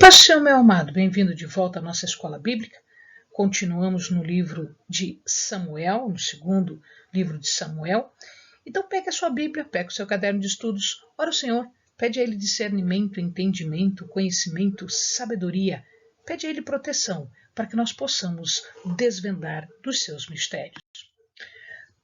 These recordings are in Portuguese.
Paixão, meu amado, bem-vindo de volta à nossa escola bíblica. Continuamos no livro de Samuel, no segundo livro de Samuel. Então pegue a sua Bíblia, pegue o seu caderno de estudos, ora o Senhor, pede a Ele discernimento, entendimento, conhecimento, sabedoria, pede a Ele proteção, para que nós possamos desvendar dos seus mistérios.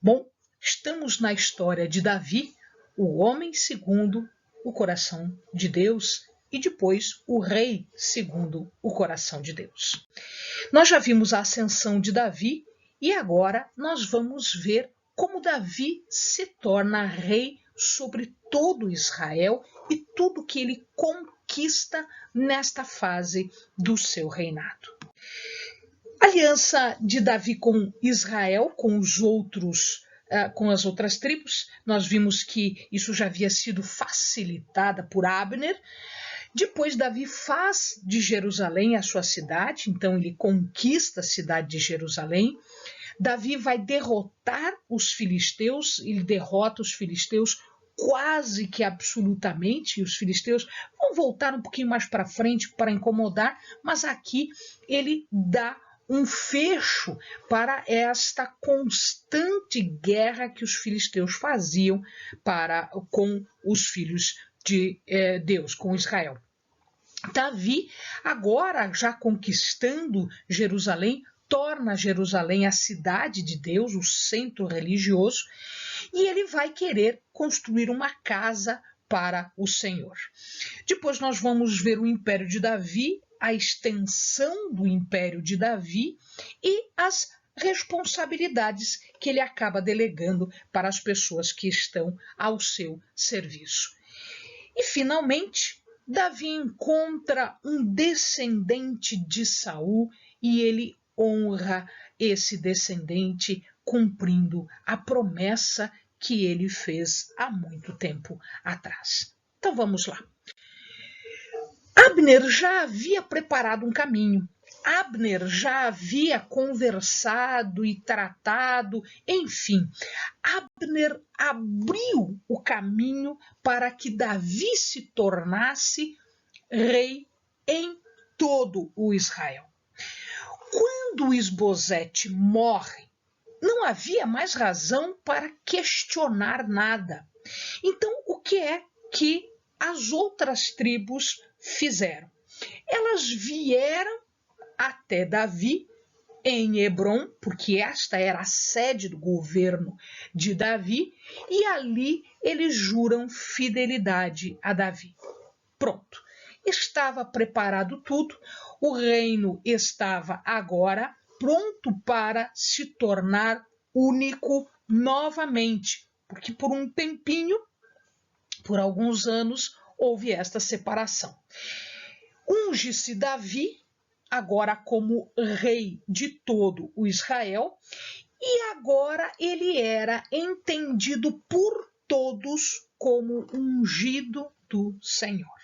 Bom, estamos na história de Davi, o homem segundo o coração de Deus, e depois o rei segundo o coração de Deus. Nós já vimos a ascensão de Davi e agora nós vamos ver como Davi se torna rei sobre todo Israel e tudo que ele conquista nesta fase do seu reinado. A aliança de Davi com Israel, com as outras tribos, nós vimos que isso já havia sido facilitada por Abner. Depois Davi faz de Jerusalém a sua cidade, então ele conquista a cidade de Jerusalém. Davi vai derrotar os filisteus, ele derrota os filisteus quase que absolutamente, e os filisteus vão voltar um pouquinho mais para frente para incomodar, mas aqui ele dá um fecho para esta constante guerra que os filisteus faziam com os filhos de Deus, com Israel. Davi, agora já conquistando Jerusalém, torna Jerusalém a cidade de Deus, o centro religioso, e ele vai querer construir uma casa para o Senhor. Depois nós vamos ver o Império de Davi, a extensão do Império de Davi e as responsabilidades que ele acaba delegando para as pessoas que estão ao seu serviço. E, finalmente, Davi encontra um descendente de Saul e ele honra esse descendente cumprindo a promessa que ele fez há muito tempo atrás. Então vamos lá. Abner já havia preparado um caminho. Abner já havia conversado e tratado, enfim, Abner abriu o caminho para que Davi se tornasse rei em todo o Israel. Quando Isbosete morre, não havia mais razão para questionar nada. Então, o que é que as outras tribos fizeram? Elas vieram até Davi em Hebrom, porque esta era a sede do governo de Davi, e ali eles juram fidelidade a Davi. Pronto, estava preparado tudo, o reino estava agora pronto para se tornar único novamente, porque por um tempinho, por alguns anos, houve esta separação. Unge-se Davi agora como rei de todo o Israel, e agora ele era entendido por todos como ungido do Senhor.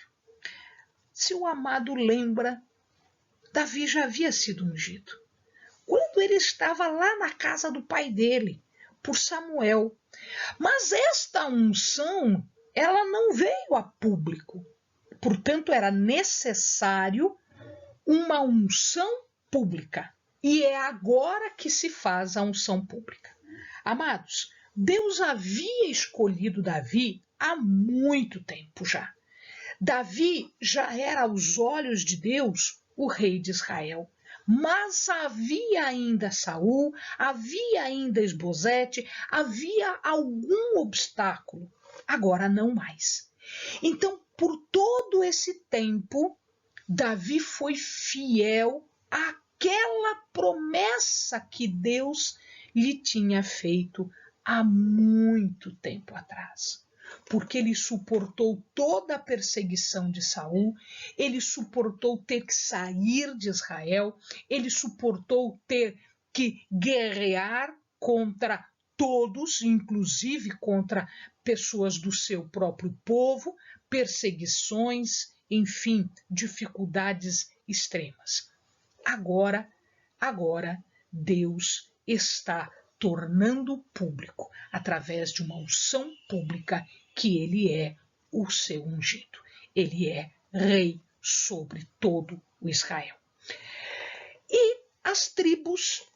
Se o amado lembra, Davi já havia sido ungido. Quando ele estava lá na casa do pai dele, por Samuel. Mas esta unção, ela não veio a público. Portanto, era necessário uma unção pública. E é agora que se faz a unção pública. Amados, Deus havia escolhido Davi há muito tempo já. Davi já era aos olhos de Deus o rei de Israel. Mas havia ainda Saul, havia ainda Isbosete, havia algum obstáculo. Agora não mais. Então, por todo esse tempo, Davi foi fiel àquela promessa que Deus lhe tinha feito há muito tempo atrás. Porque ele suportou toda a perseguição de Saul, ele suportou ter que sair de Israel, ele suportou ter que guerrear contra todos, inclusive contra pessoas do seu próprio povo, perseguições, enfim, dificuldades extremas. Agora, Deus está tornando público, através de uma unção pública, que ele é o seu ungido. Ele é rei sobre todo o Israel. E as tribos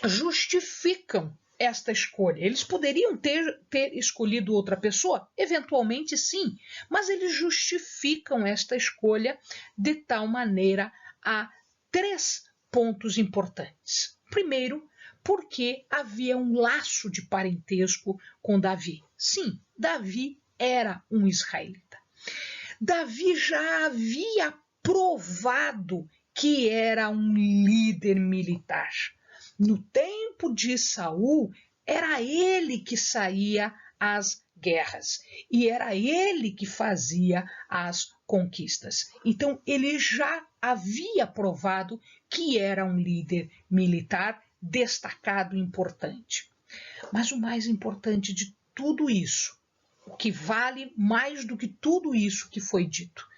justificam esta escolha. Eles poderiam ter escolhido outra pessoa? Eventualmente sim, mas eles justificam esta escolha de tal maneira a 3 pontos importantes. Primeiro, porque havia um laço de parentesco com Davi. Sim, Davi era um israelita. Davi já havia provado que era um líder militar. No tempo de Saul, era ele que saía às guerras e era ele que fazia as conquistas. Então, ele já havia provado que era um líder militar destacado e importante. Mas o mais importante de tudo isso, o que vale mais do que tudo isso que foi dito,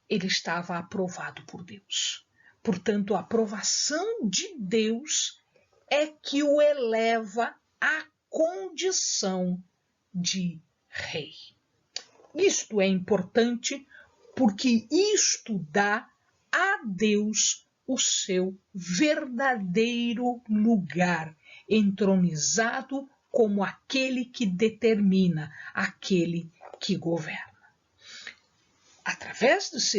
ele estava aprovado por Deus. Portanto, a aprovação de Deus é que o eleva à condição de rei. Isto é importante porque isto dá a Deus o seu verdadeiro lugar, entronizado como aquele que determina, aquele que governa. Através dos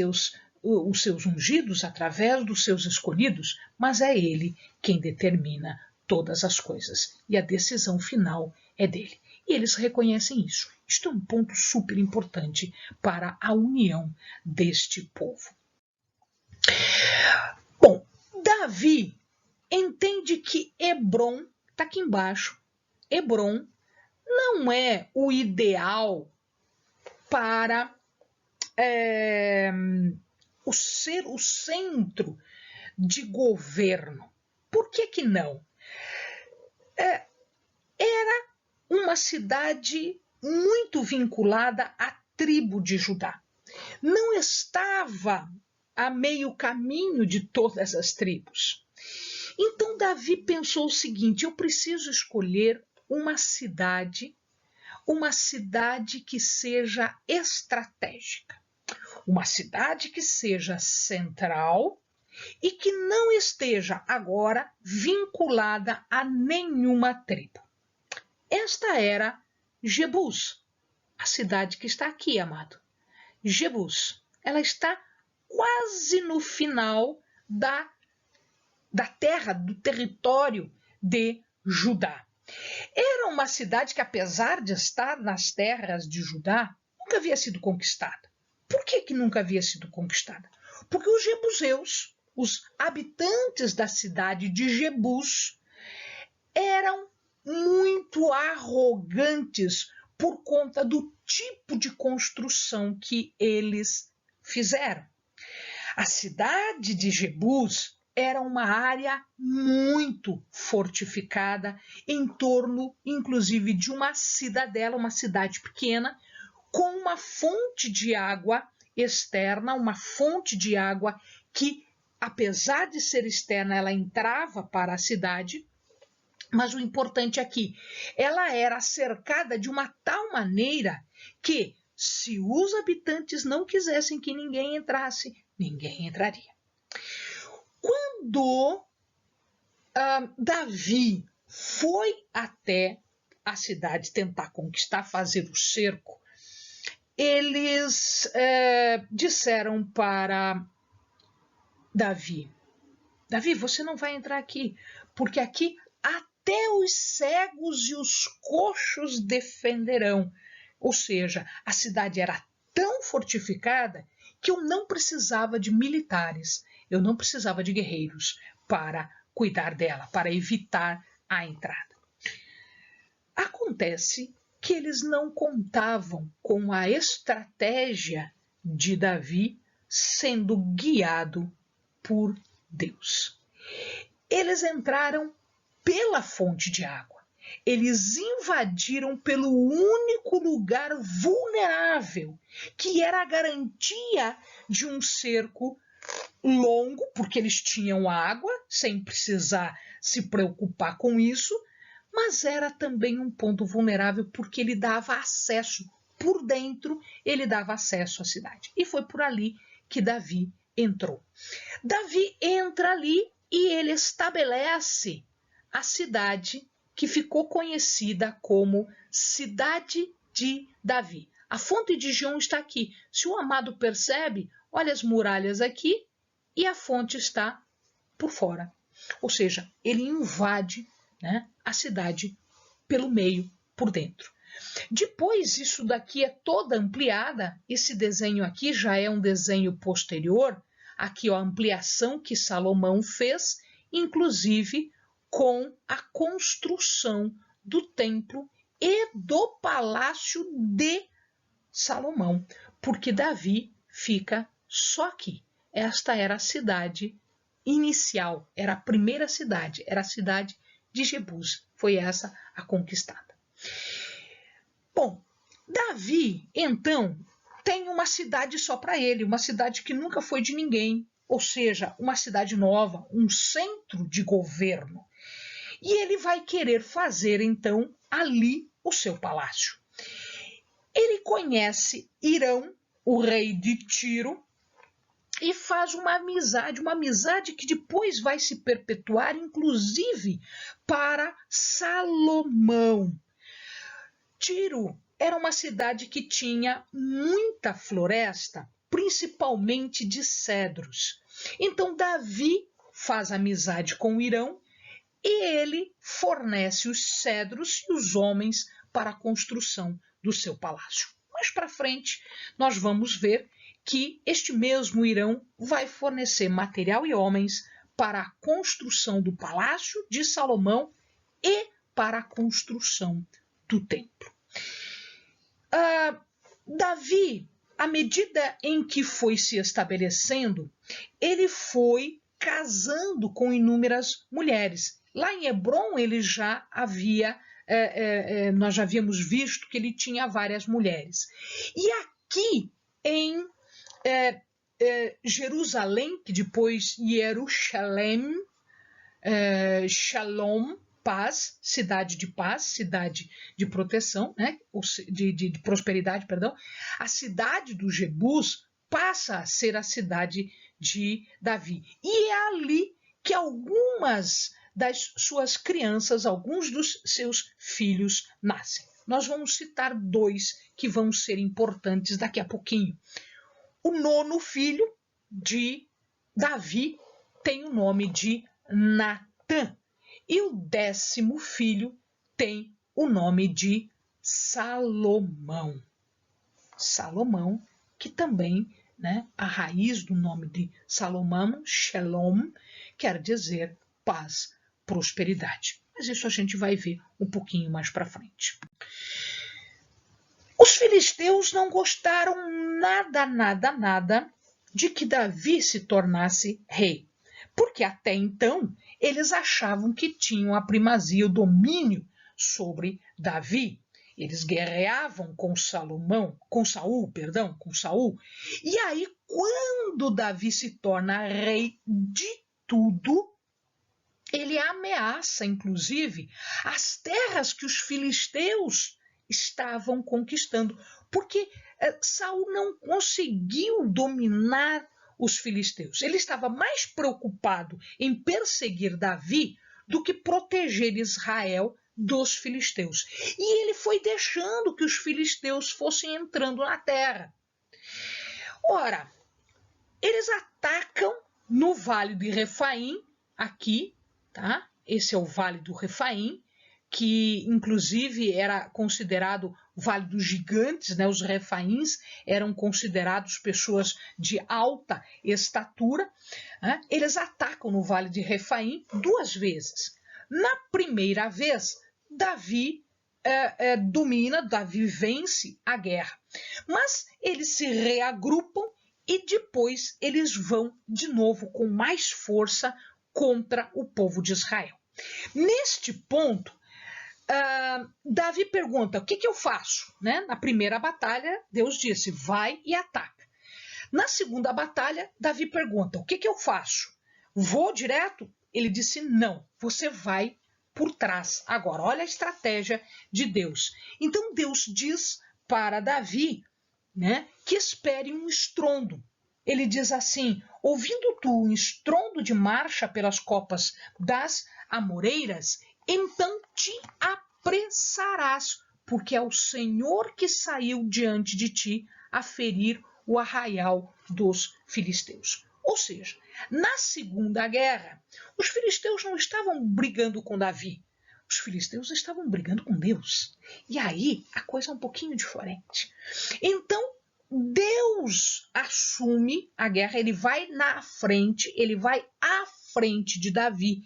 os seus ungidos, através dos seus escolhidos, mas é ele quem determina todas as coisas e a decisão final é dele. E eles reconhecem isso. Isto é um ponto super importante para a união deste povo. Bom, Davi entende que Hebrom, está aqui embaixo, Hebrom não é o ideal para ser o centro de governo. Por que não? Era uma cidade muito vinculada à tribo de Judá. Não estava a meio caminho de todas as tribos. Então Davi pensou o seguinte: eu preciso escolher uma cidade que seja estratégica. Uma cidade que seja central e que não esteja agora vinculada a nenhuma tribo. Esta era Jebus, a cidade que está aqui, amado. Jebus, ela está quase no final da terra, do território de Judá. Era uma cidade que, apesar de estar nas terras de Judá, nunca havia sido conquistada. Por que nunca havia sido conquistada? Porque os jebuseus, os habitantes da cidade de Jebus, eram muito arrogantes por conta do tipo de construção que eles fizeram. A cidade de Jebus era uma área muito fortificada, em torno, inclusive, de uma cidadela, uma cidade pequena, com uma fonte de água externa, uma fonte de água que, apesar de ser externa, ela entrava para a cidade, mas o importante aqui, ela era cercada de uma tal maneira que, se os habitantes não quisessem que ninguém entrasse, ninguém entraria. Quando Davi foi até a cidade tentar conquistar, fazer o cerco, eles disseram para Davi: Davi, você não vai entrar aqui, porque aqui até os cegos e os coxos defenderão. Ou seja, a cidade era tão fortificada que eu não precisava de militares, eu não precisava de guerreiros para cuidar dela, para evitar a entrada. Acontece que eles não contavam com a estratégia de Davi sendo guiado por Deus. Eles entraram pela fonte de água. Eles invadiram pelo único lugar vulnerável, que era a garantia de um cerco longo, porque eles tinham água, sem precisar se preocupar com isso, mas era também um ponto vulnerável, porque ele dava acesso, por dentro, ele dava acesso à cidade. E foi por ali que Davi entrou. Davi entra ali e ele estabelece a cidade que ficou conhecida como Cidade de Davi. A fonte de Gion está aqui. Se o amado percebe, olha as muralhas aqui e a fonte está por fora. Ou seja, ele invade, né, a cidade pelo meio, por dentro. Depois, isso daqui é toda ampliada. Esse desenho aqui já é um desenho posterior. Aqui, ó, a ampliação que Salomão fez, inclusive com a construção do templo e do palácio de Salomão, porque Davi fica só aqui. Esta era a cidade inicial, era a primeira cidade, era a cidade de Jebus. Foi essa a conquistada. Bom, Davi, então, tem uma cidade só para ele, uma cidade que nunca foi de ninguém, ou seja, uma cidade nova, um centro de governo. E ele vai querer fazer, então, ali o seu palácio. Ele conhece Hirão, o rei de Tiro, e faz uma amizade que depois vai se perpetuar, inclusive para Salomão. Tiro era uma cidade que tinha muita floresta, principalmente de cedros. Então Davi faz amizade com Hirão e ele fornece os cedros e os homens para a construção do seu palácio. Mais para frente, nós vamos ver que este mesmo Hirão vai fornecer material e homens para a construção do palácio de Salomão e para a construção do templo. Davi, à medida em que foi se estabelecendo, ele foi casando com inúmeras mulheres. Lá em Hebrom ele já havia, nós já havíamos visto que ele tinha várias mulheres. E aqui em Jerusalém, que depois Jerusalém, Shalom, paz, cidade de proteção, né? de prosperidade, perdão. A cidade do Jebus passa a ser a cidade de Davi. E é ali que algumas das suas crianças, alguns dos seus filhos nascem. Nós vamos citar dois que vão ser importantes daqui a pouquinho. O 9º filho de Davi tem o nome de Natã. E o 10º filho tem o nome de Salomão. Salomão, que também, né, a raiz do nome de Salomão, Shalom, quer dizer paz, prosperidade. Mas isso a gente vai ver um pouquinho mais para frente. Os filisteus não gostaram nada de que Davi se tornasse rei, porque até então eles achavam que tinham a primazia, o domínio sobre Davi. Eles guerreavam com Saul. E aí, quando Davi se torna rei de tudo, ele ameaça, inclusive, as terras que os filisteus estavam conquistando, porque Saul não conseguiu dominar os filisteus. Ele estava mais preocupado em perseguir Davi do que proteger Israel dos filisteus. E ele foi deixando que os filisteus fossem entrando na terra. Ora, eles atacam no Vale de Refaim, aqui, tá? Esse é o Vale do Refaim, que inclusive era considerado o Vale dos Gigantes, né? Os refaíns eram considerados pessoas de alta estatura. Né? Eles atacam no Vale de Refaim 2 vezes. Na primeira vez, Davi domina, Davi vence a guerra. Mas eles se reagrupam e depois eles vão de novo com mais força contra o povo de Israel. Neste ponto, Davi pergunta, o que eu faço? Né? Na primeira batalha, Deus disse, vai e ataca. Na segunda batalha, Davi pergunta, o que eu faço? Vou direto? Ele disse, não, você vai por trás. Agora, olha a estratégia de Deus. Então, Deus diz para Davi, né, que espere um estrondo. ele diz assim: ouvindo tu um estrondo de marcha pelas copas das amoreiras, então te apressarás, porque é o Senhor que saiu diante de ti a ferir o arraial dos filisteus. Ou seja, na Segunda Guerra, os filisteus não estavam brigando com Davi, os filisteus estavam brigando com Deus. E aí a coisa é um pouquinho diferente. Então, Deus assume a guerra, ele vai na frente, ele vai à frente de Davi.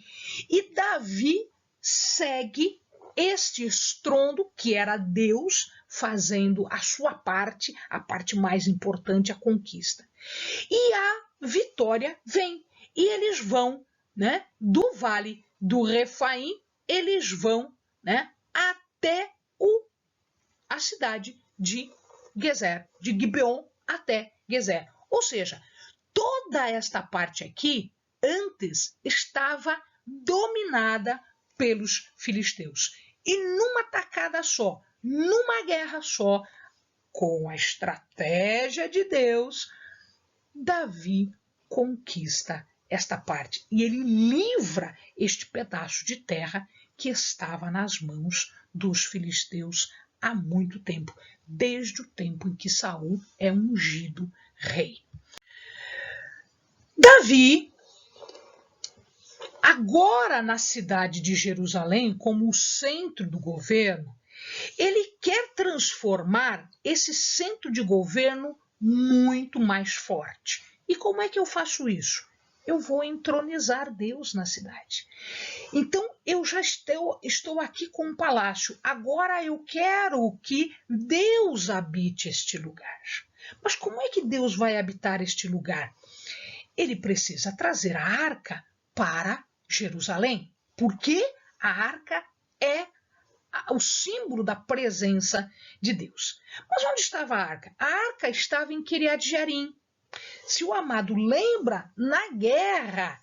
E Davi segue este estrondo, que era Deus fazendo a sua parte, a parte mais importante, a conquista. E a vitória vem. E eles vão, né, do vale do Refaim, eles vão, né, até a cidade de Gezer, de Gibeon até Gezer. Ou seja, toda esta parte aqui antes estava dominada pelos filisteus. E numa tacada só, numa guerra só, com a estratégia de Deus, Davi conquista esta parte e ele livra este pedaço de terra que estava nas mãos dos filisteus há muito tempo, desde o tempo em que Saul é ungido rei. Davi, agora na cidade de Jerusalém, como o centro do governo, ele quer transformar esse centro de governo muito mais forte. E como é que eu faço isso? Eu vou entronizar Deus na cidade. Então, eu já estou aqui com um palácio. Agora eu quero que Deus habite este lugar. Mas como é que Deus vai habitar este lugar? Ele precisa trazer a arca para Jerusalém, porque a arca é o símbolo da presença de Deus. Mas onde estava a arca? A arca estava em Kiriat Jearim. Se o amado lembra, na guerra,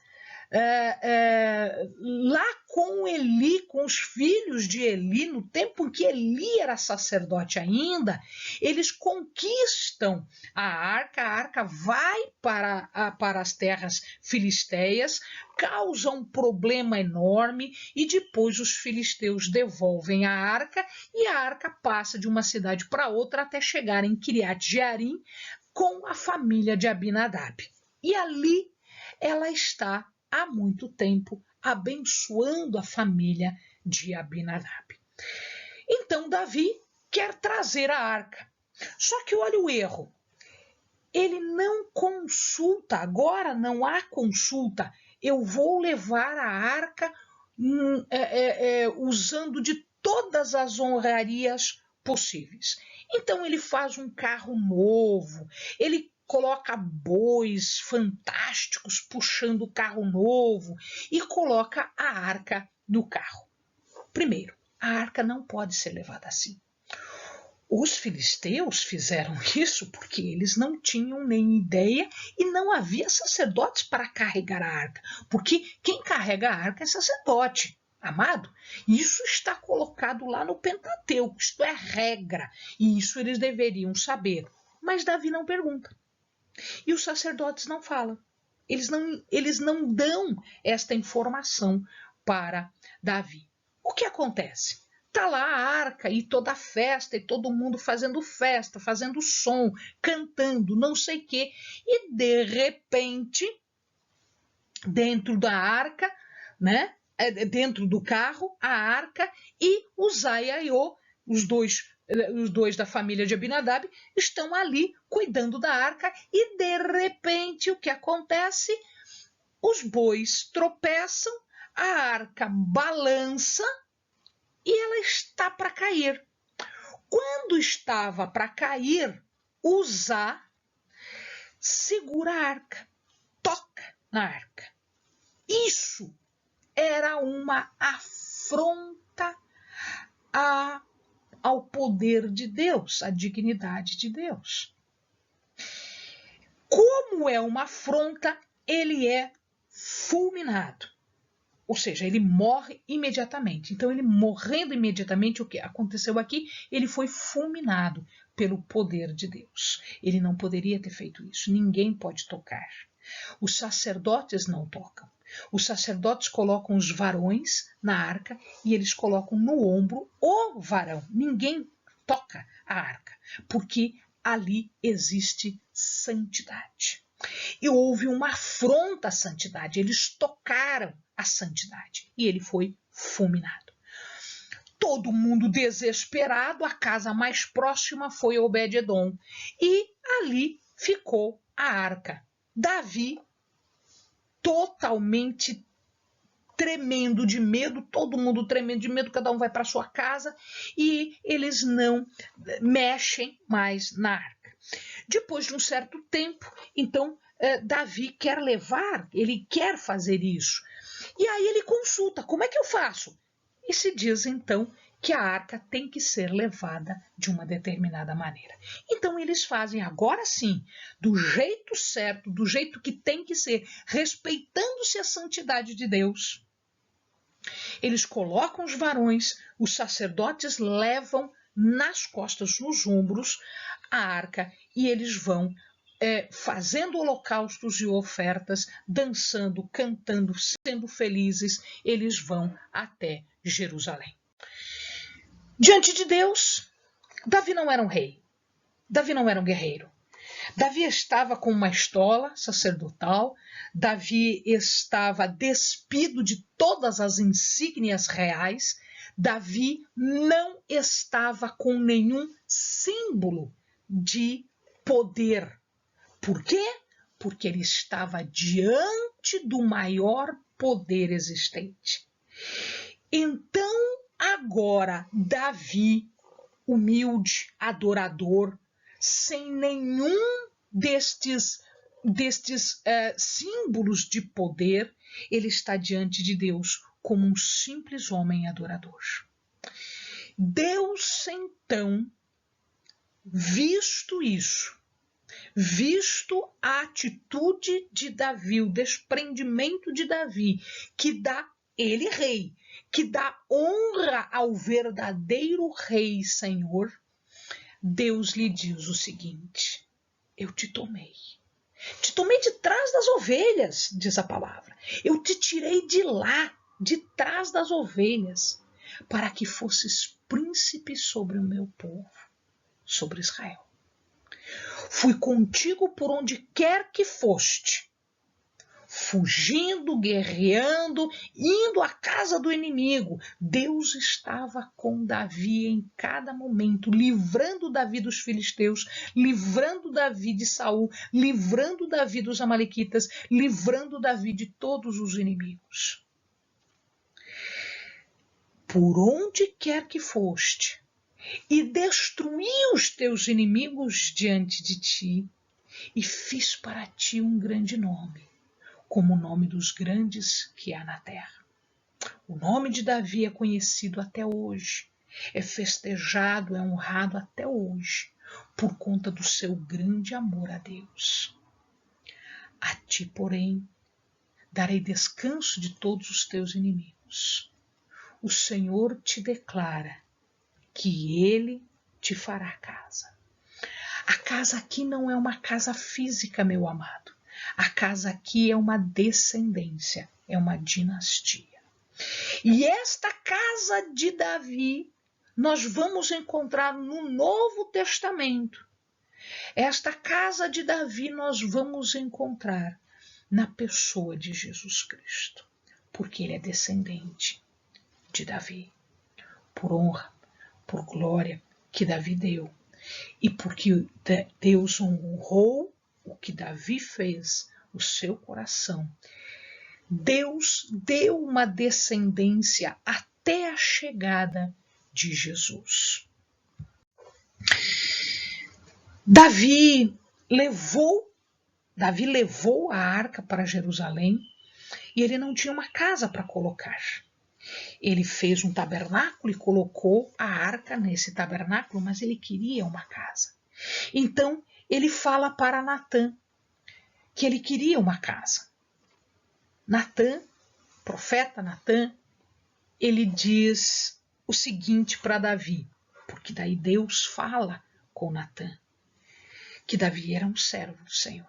lá com Eli, com os filhos de Eli, no tempo em que Eli era sacerdote ainda, eles conquistam a arca vai para as terras filisteias, causa um problema enorme e depois os filisteus devolvem a arca e a arca passa de uma cidade para outra até chegar em Kiriat Jearim com a família de Abinadab. E ali ela está há muito tempo abençoando a família de Abinadab. Então Davi quer trazer a arca. Só que olha o erro. Ele não consulta, agora não há consulta. Eu vou levar a arca usando de todas as honrarias possíveis. Então ele faz um carro novo, ele coloca bois fantásticos puxando o carro novo e coloca a arca no carro. Primeiro, a arca não pode ser levada assim. Os filisteus fizeram isso porque eles não tinham nem ideia e não havia sacerdotes para carregar a arca, porque quem carrega a arca é sacerdote. Amado, isso está colocado lá no Pentateuco, isto é regra, e isso eles deveriam saber. Mas Davi não pergunta. E os sacerdotes não falam. Eles não dão esta informação para Davi. O que acontece? Está lá a arca e toda a festa, e todo mundo fazendo festa, fazendo som, cantando, não sei o quê. E de repente, dentro da arca, né? Dentro do carro, a arca e o Zaiaiô, os dois da família de Abinadab, estão ali cuidando da arca e de repente o que acontece? Os bois tropeçam, a arca balança e ela está para cair. Quando estava para cair, Uzá segura a arca, toca na arca. Isso era uma afronta ao poder de Deus, à dignidade de Deus. Como é uma afronta, ele é fulminado. Ou seja, ele morre imediatamente. Então, ele morrendo imediatamente, o que aconteceu aqui? Ele foi fulminado. pelo poder de Deus. Ele não poderia ter feito isso. Ninguém pode tocar. Os sacerdotes não tocam. Os sacerdotes colocam os varões na arca e eles colocam no ombro o varão. Ninguém toca a arca, porque ali existe santidade. E houve uma afronta à santidade. Eles tocaram a santidade e ele foi fulminado. Todo mundo desesperado, a casa mais próxima foi Obed-edom e ali ficou a arca. Davi, totalmente tremendo de medo, todo mundo tremendo de medo, cada um vai para sua casa e eles não mexem mais na arca. Depois de um certo tempo, então, Davi quer levar, ele quer fazer isso. E aí ele consulta, como é que eu faço? E se diz então que a arca tem que ser levada de uma determinada maneira. Então eles fazem agora sim, do jeito certo, do jeito que tem que ser, respeitando-se a santidade de Deus. Eles colocam os varões, os sacerdotes levam nas costas, nos ombros, a arca e eles vão fazendo holocaustos e ofertas, dançando, cantando, sendo felizes, eles vão até Jerusalém. Diante de Deus, Davi não era um rei, Davi não era um guerreiro. Davi estava com uma estola sacerdotal, Davi estava despido de todas as insígnias reais, Davi não estava com nenhum símbolo de poder. Por quê? Porque ele estava diante do maior poder existente. Então, agora, Davi, humilde, adorador, sem nenhum destes símbolos de poder, ele está diante de Deus como um simples homem adorador. Deus, então, visto isso, visto a atitude de Davi, o desprendimento de Davi, que dá ele rei, que dá honra ao verdadeiro rei e Senhor, Deus lhe diz o seguinte: eu te tomei. Te tomei de trás das ovelhas, diz a palavra. Eu te tirei de lá, de trás das ovelhas, para que fosses príncipe sobre o meu povo, sobre Israel. Fui contigo por onde quer que foste, fugindo, guerreando, indo à casa do inimigo. Deus estava com Davi em cada momento, livrando Davi dos filisteus, livrando Davi de Saul, livrando Davi dos amalequitas, livrando Davi de todos os inimigos. Por onde quer que foste, e destruí os teus inimigos diante de ti, e fiz para ti um grande nome, como o nome dos grandes que há na terra. O nome de Davi é conhecido até hoje, é festejado, é honrado até hoje, por conta do seu grande amor a Deus. A ti, porém, darei descanso de todos os teus inimigos. O Senhor te declara que Ele te fará casa. A casa aqui não é uma casa física, meu amado. A casa aqui é uma descendência, é uma dinastia. E esta casa de Davi, nós vamos encontrar no Novo Testamento. Esta casa de Davi nós vamos encontrar na pessoa de Jesus Cristo, porque ele é descendente de Davi, por honra, por glória que Davi deu. E porque Deus honrou o que Davi fez, o seu coração, Deus deu uma descendência até a chegada de Jesus. Davi levou a arca para Jerusalém e ele não tinha uma casa para colocar. Ele fez um tabernáculo e colocou a arca nesse tabernáculo, mas ele queria uma casa. Então ele fala para Natã que ele queria uma casa. Natã, profeta Natã, ele diz o seguinte para Davi, porque daí Deus fala com Natã que Davi era um servo do Senhor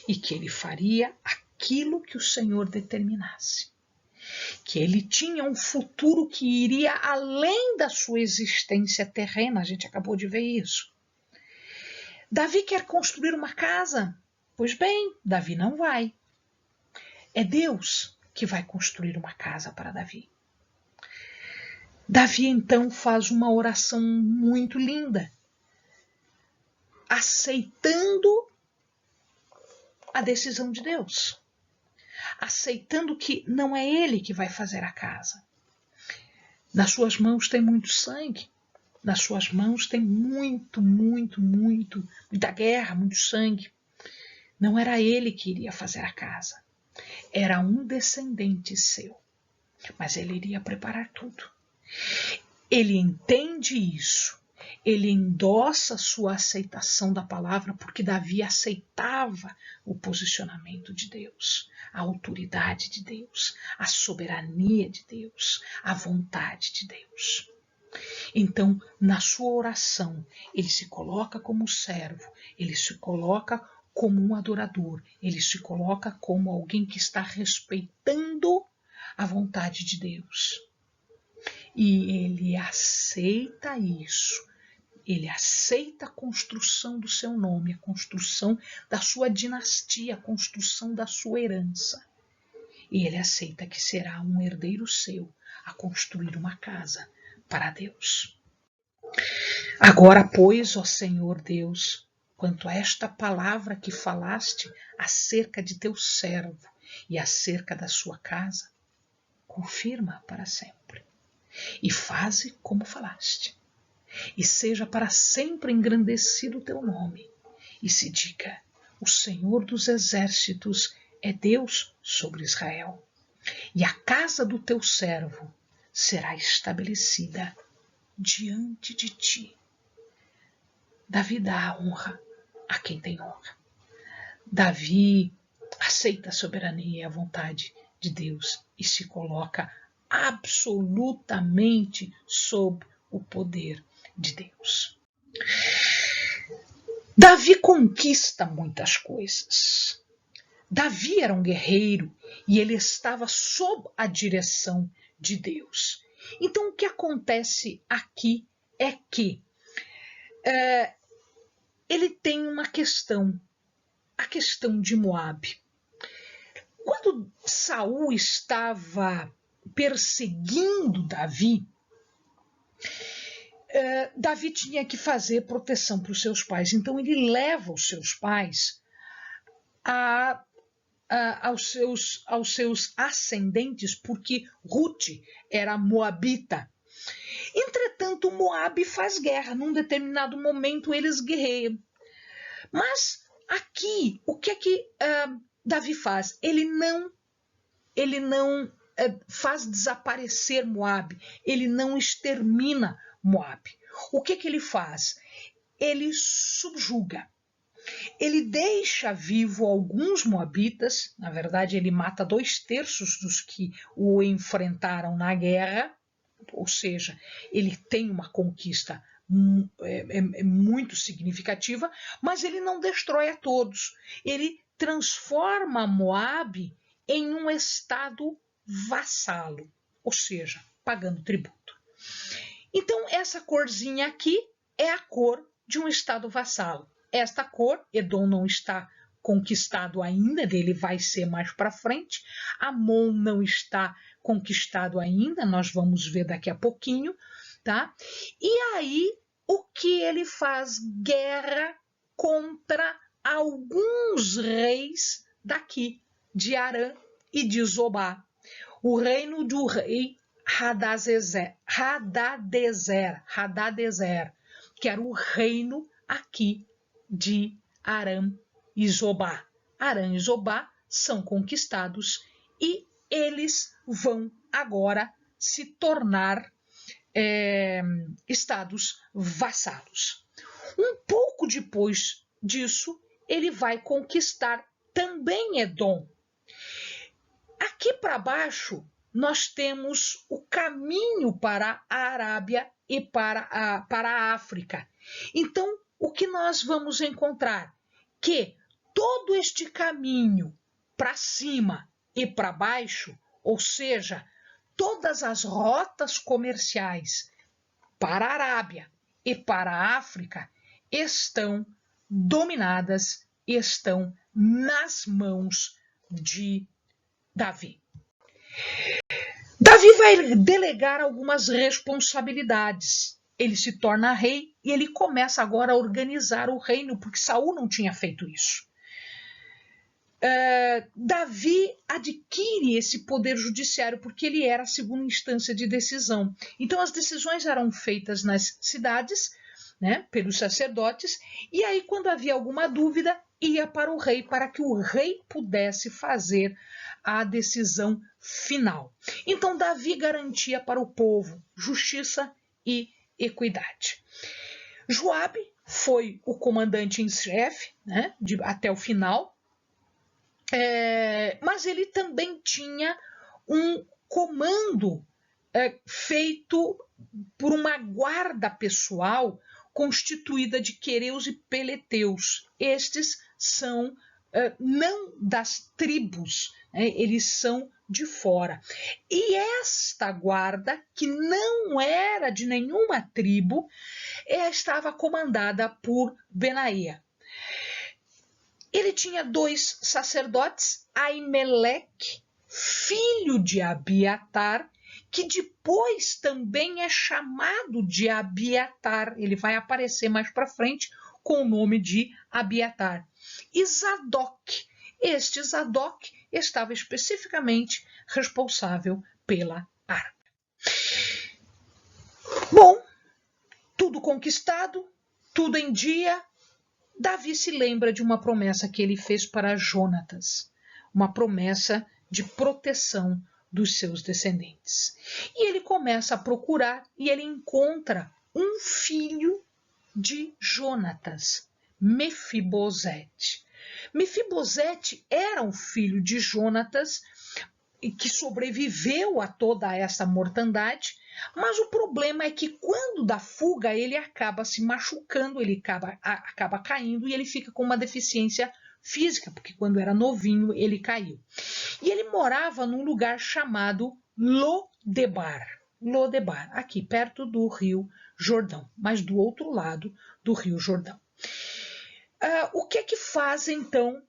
e que ele faria aquilo que o Senhor determinasse, que ele tinha um futuro que iria além da sua existência terrena. A gente acabou de ver isso. Davi quer construir uma casa. Pois bem, Davi não vai. É Deus que vai construir uma casa para Davi. Davi então faz uma oração muito linda, aceitando a decisão de Deus, aceitando que não é ele que vai fazer a casa. Nas suas mãos tem muito sangue, nas suas mãos tem muita guerra, muito sangue. Não era ele que iria fazer a casa, era um descendente seu, mas ele iria preparar tudo. Ele entende isso, ele endossa sua aceitação da palavra, porque Davi aceitava o posicionamento de Deus, a autoridade de Deus, a soberania de Deus, a vontade de Deus. Então, na sua oração, ele se coloca como servo, ele se coloca como um adorador, ele se coloca como alguém que está respeitando a vontade de Deus. E ele aceita isso, ele aceita a construção do seu nome, a construção da sua dinastia, a construção da sua herança. E ele aceita que será um herdeiro seu a construir uma casa para Deus. Agora, pois, ó Senhor Deus, quanto a esta palavra que falaste acerca de teu servo e acerca da sua casa, confirma para sempre. E faze como falaste, e seja para sempre engrandecido o teu nome, e se diga: o Senhor dos exércitos é Deus sobre Israel, e a casa do teu servo será estabelecida diante de ti. Davi dá a honra a quem tem honra. Davi aceita a soberania e a vontade de Deus e se coloca absolutamente sob o poder de Deus. Davi conquista muitas coisas. Davi era um guerreiro e ele estava sob a direção de Deus. Então o que acontece aqui é que ele tem uma questão, a questão de Moabe. Quando Saul estava perseguindo Davi, Davi tinha que fazer proteção para os seus pais. Então ele leva os seus pais aos seus ascendentes, porque Rute era moabita. Entretanto, Moabe faz guerra. Num determinado momento eles guerreiam. Mas aqui, o que é que Davi faz? Ele não faz desaparecer Moabe, ele não extermina Moabe. O que ele faz? Ele subjuga. Ele deixa vivo alguns moabitas, na verdade ele mata 2/3 dos que o enfrentaram na guerra, ou seja, ele tem uma conquista muito significativa, mas ele não destrói a todos. Ele transforma Moabe em um estado vassalo, ou seja, pagando tributo. Então, essa corzinha aqui é a cor de um estado vassalo. Esta cor, Edom não está conquistado ainda, dele vai ser mais para frente. Amon não está conquistado ainda, nós vamos ver daqui a pouquinho, tá? E aí, o que ele faz? Guerra contra alguns reis daqui, de Arã e de Zobá. O reino do rei Hadadezer, que era o reino aqui de Arã e Zobá. Arã e Zobá são conquistados e eles vão agora se tornar estados vassalos. Um pouco depois disso, ele vai conquistar também Edom. Aqui para baixo nós temos o caminho para a Arábia e para a África. Então, o que nós vamos encontrar? Que todo este caminho para cima e para baixo, ou seja, todas as rotas comerciais para a Arábia e para a África estão dominadas, estão nas mãos de Davi. Davi vai delegar algumas responsabilidades. Ele se torna rei e ele começa agora a organizar o reino, porque Saul não tinha feito isso. Davi adquire esse poder judiciário porque ele era a segunda instância de decisão. Então as decisões eram feitas nas cidades, né, pelos sacerdotes, e aí quando havia alguma dúvida, ia para o rei, para que o rei pudesse fazer a decisão final. Então Davi garantia para o povo justiça e equidade. Joabe foi o comandante em chefe, né, até o final, mas ele também tinha um comando feito por uma guarda pessoal constituída de quereus e peleteus. Estes são não das tribos, eles são de fora. E esta guarda, que não era de nenhuma tribo, estava comandada por Benaia. Ele tinha 2 sacerdotes, Aimeleque, filho de Abiatar, que depois também é chamado de Abiatar. Ele vai aparecer mais para frente com o nome de Abiatar. E Zadok. Este Zadok estava especificamente responsável pela arca. Bom, tudo conquistado, tudo em dia. Davi se lembra de uma promessa que ele fez para Jonatas, uma promessa de proteção dos seus descendentes. E ele começa a procurar e ele encontra um filho de Jonatas, Mefibosete. Mefibosete era um filho de Jonatas que sobreviveu a toda essa mortandade, mas o problema é que quando dá fuga ele acaba se machucando, ele acaba caindo e ele fica com uma deficiência física, porque quando era novinho ele caiu. E ele morava num lugar chamado Lodebar, aqui perto do Rio Jordão, mas do outro lado do Rio Jordão. O que é que faz então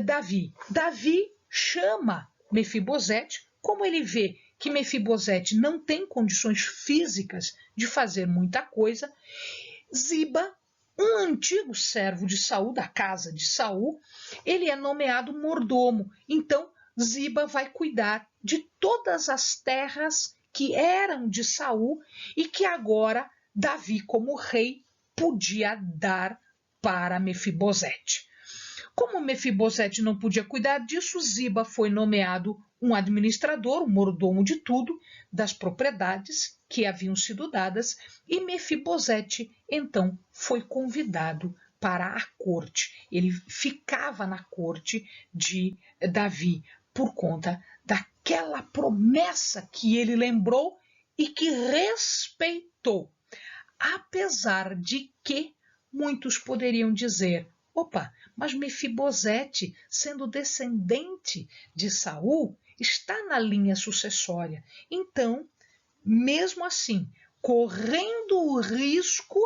Davi? Davi chama Mefibosete, como ele vê que Mefibosete não tem condições físicas de fazer muita coisa, Ziba, um antigo servo de Saul, da casa de Saul, ele é nomeado mordomo. Então Ziba vai cuidar de todas as terras que eram de Saul e que agora Davi, como rei, podia dar para Mefibosete. Como Mefibosete não podia cuidar disso, Ziba foi nomeado um administrador, um mordomo de tudo, das propriedades que haviam sido dadas, e Mefibosete, então, foi convidado para a corte. Ele ficava na corte de Davi por conta daquela promessa que ele lembrou e que respeitou, apesar de que muitos poderiam dizer: opa, mas Mefibosete, sendo descendente de Saul, está na linha sucessória. Então, mesmo assim, correndo o risco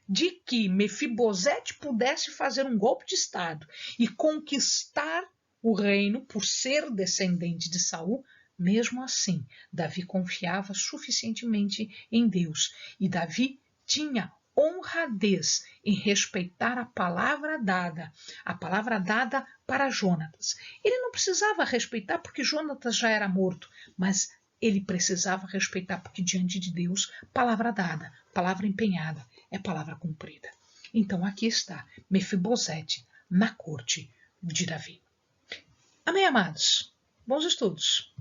de que Mefibosete pudesse fazer um golpe de Estado e conquistar o reino por ser descendente de Saul, mesmo assim, Davi confiava suficientemente em Deus e Davi tinha honradez em respeitar a palavra dada para Jonatas. Ele não precisava respeitar porque Jonatas já era morto, mas ele precisava respeitar porque diante de Deus, palavra dada, palavra empenhada, é palavra cumprida. Então aqui está Mefibosete na corte de Davi. Amém, amados? Bons estudos!